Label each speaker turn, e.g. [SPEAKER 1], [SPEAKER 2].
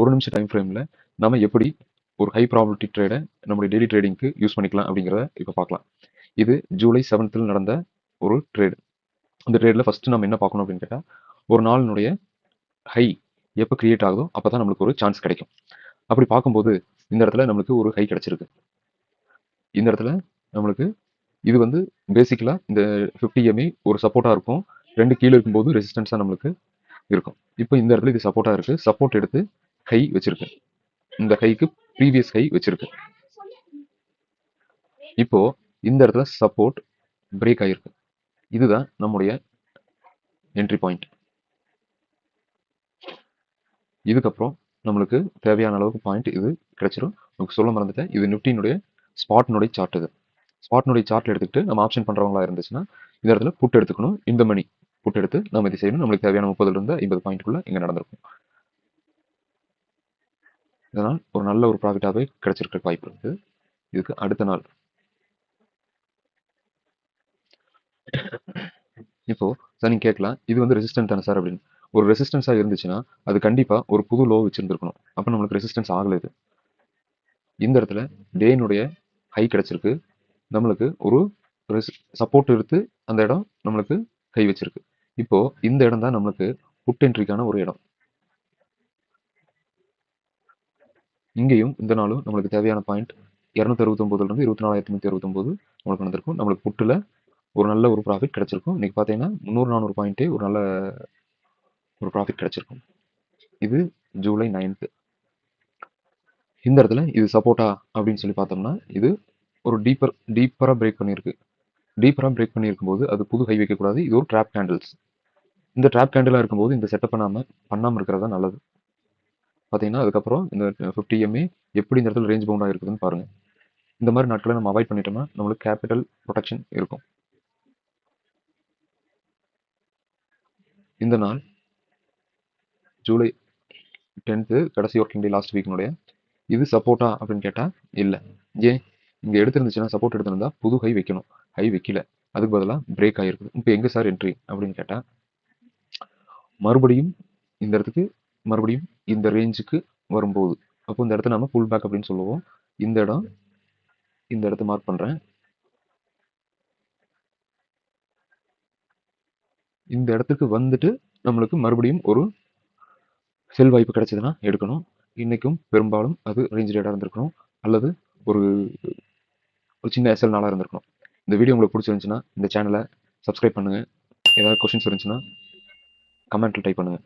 [SPEAKER 1] 1 நிமிஷம் டைம் ஃப்ரேமில் நம்ம எப்படி ஒரு ஹை ப்ராபபிலிட்டி ட்ரேடை நம்மளுடைய டெய்லி ட்ரேடிங்க்கு யூஸ் பண்ணிக்கலாம் அப்படிங்கிறத இப்போ பார்க்கலாம். இது ஜூலை 7th நடந்த ஒரு ட்ரேடு. இந்த ட்ரேடில் ஃபஸ்ட்டு நம்ம என்ன பார்க்கணும் அப்படின்னு கேட்டால், ஒரு நாளினுடைய ஹை எப்போ கிரியேட் ஆகுதோ அப்போ தான் நம்மளுக்கு ஒரு சான்ஸ் கிடைக்கும். அப்படி பார்க்கும்போது இந்த இடத்துல நம்மளுக்கு ஒரு ஹை கிடைச்சிருக்கு. இந்த இடத்துல நம்மளுக்கு இது வந்து பேசிக்கலாக இந்த 50 EMA ஒரு சப்போர்ட்டாக இருக்கும். 2 கீழே இருக்கும்போது ரெசிஸ்டன்ஸாக நம்மளுக்கு இருக்கும். இப்போ இந்த இடத்துல இது சப்போர்ட்டாக இருக்குது. சப்போர்ட் எடுத்து ஹை வச்சிருக்கு. இந்த ஹைக்கு ப்ரீவியஸ் ஹை வச்சிருக்கு. இப்போ இந்த இடத்துல சப்போர்ட் பிரேக் ஆகிருக்கு. இதுதான் நம்முடைய என்ட்ரி பாயிண்ட். இதுக்கப்புறம் நம்மளுக்கு தேவையான அளவுக்கு பாயிண்ட் இது கிடைச்சிரும். உங்களுக்கு சொல்ல மறந்துட்டேன், இது நிஃப்டியினுடைய ஸ்பாட்னுடைய சார்ட். இது ஸ்பாட்னுடைய சார்ட்ல எடுத்துக்கிட்டு நம்ம ஆப்ஷன் பண்றவங்களா இருந்துச்சுன்னா இந்த இடத்துல புட் எடுத்துக்கணும். இந்த மணி புட் எடுத்து நம்ம இதை செய்யணும். நம்மளுக்கு தேவையான 30 50 பாயிண்ட்குள்ள இங்க நடந்திருக்கும். இதனால் ஒரு நல்ல ஒரு ப்ராஃபிட்டாகவே கிடைச்சிருக்க வாய்ப்பு இருக்கு. இதுக்கு அடுத்த நாள் இப்போ சார் நீங்க கேட்கலாம், இது வந்து ரெசிஸ்டன்ட் தானே சார் அப்படின்னு. ஒரு ரெசிஸ்டன்ஸாக இருந்துச்சுன்னா அது கண்டிப்பா ஒரு புது லோ வச்சிருந்துருக்கணும். அப்போ நம்மளுக்கு ரெசிஸ்டன்ஸ் ஆகல. இது இந்த இடத்துல டேனுடைய ஹை கிடைச்சிருக்கு. நம்மளுக்கு ஒரு சப்போர்ட் எடுத்து அந்த இடம் நம்மளுக்கு கை வச்சிருக்கு. இப்போ இந்த இடம் தான் நம்மளுக்கு புட் என்ட்ரிக்கான ஒரு இடம். இங்கேயும் இந்த நாளும் நம்மளுக்கு தேவையான பாயிண்ட் 269 24,369 நம்மளுக்கு வந்திருக்கும். நம்மளுக்கு புட்டில் ஒரு நல்ல ஒரு ப்ராஃபிட் கிடைச்சிருக்கும். இன்னைக்கு பார்த்தீங்கன்னா 300 400 பாயிண்ட்டே ஒரு நல்ல ஒரு ப்ராஃபிட் கிடைச்சிருக்கும். இது ஜூலை 9th. இந்த இடத்துல இது சப்போர்ட்டா அப்படின்னு சொல்லி பார்த்தோம்னா இது ஒரு டீப்பராக பிரேக் பண்ணியிருக்கு. டீப்பராக பிரேக் பண்ணியிருக்கும்போது அது புது ஹை வைக்கக்கூடாது. இது ஒரு ட்ராப் கேண்டில்ஸ். இந்த ட்ராப் கேண்டிலாக இருக்கும்போது இந்த செட்டப் பண்ணாமல் இருக்கிறது தான் நல்லது. பார்த்தீங்கன்னா அதுக்கப்புறம் இந்த 50 EMA எப்படி இந்த இடத்துல ரேஞ்ச் பவுண்டாக இருக்குதுன்னு பாருங்கள். இந்த மாதிரி நாட்களை நம்ம அவாய்ட் பண்ணிட்டோம்னா நம்மளுக்கு கேபிட்டல் ப்ரொடெக்ஷன் இருக்கும். இந்த நாள் ஜூலை 10th கடைசி ஒர்க்கிங் டே லாஸ்ட் வீக்கினுடைய இது சப்போர்ட்டா அப்படின்னு கேட்டால் இல்லை. ஏன் இங்கே எடுத்திருந்துச்சுன்னா சப்போர்ட் எடுத்திருந்தா புது ஹை வைக்கணும். ஹை வைக்கல. அதுக்கு பதிலாக பிரேக் ஆகிருக்குது. இப்போ எங்கே சார் என்ட்ரி அப்படின்னு கேட்டால் மறுபடியும் இந்த இடத்துக்கு மறுபடியும் இந்த ரேஞ்சுக்கு வரும்போது அப்போ இந்த இடத்த நம்ம புல் பேக் அப்படின்னு சொல்லுவோம். இந்த இடத்த மார்க் பண்ணுறேன். இந்த இடத்துக்கு வந்துட்டு நம்மளுக்கு மறுபடியும் ஒரு செல் வாய்ப்பு கிடைச்சதுன்னா எடுக்கணும். இன்னைக்கும் பெரும்பாலும் அது ரேஞ்ச் ரேடாக இருந்திருக்கணும் அல்லது ஒரு சின்ன எஸ்எல் நாளாக இருந்திருக்கணும். இந்த வீடியோ உங்களுக்கு பிடிச்சிருந்துச்சுன்னா இந்த சேனலை சப்ஸ்கிரைப் பண்ணுங்கள். ஏதாவது கொஷின்ஸ் இருந்துச்சுன்னா கமெண்ட்டில் டைப் பண்ணுங்கள்.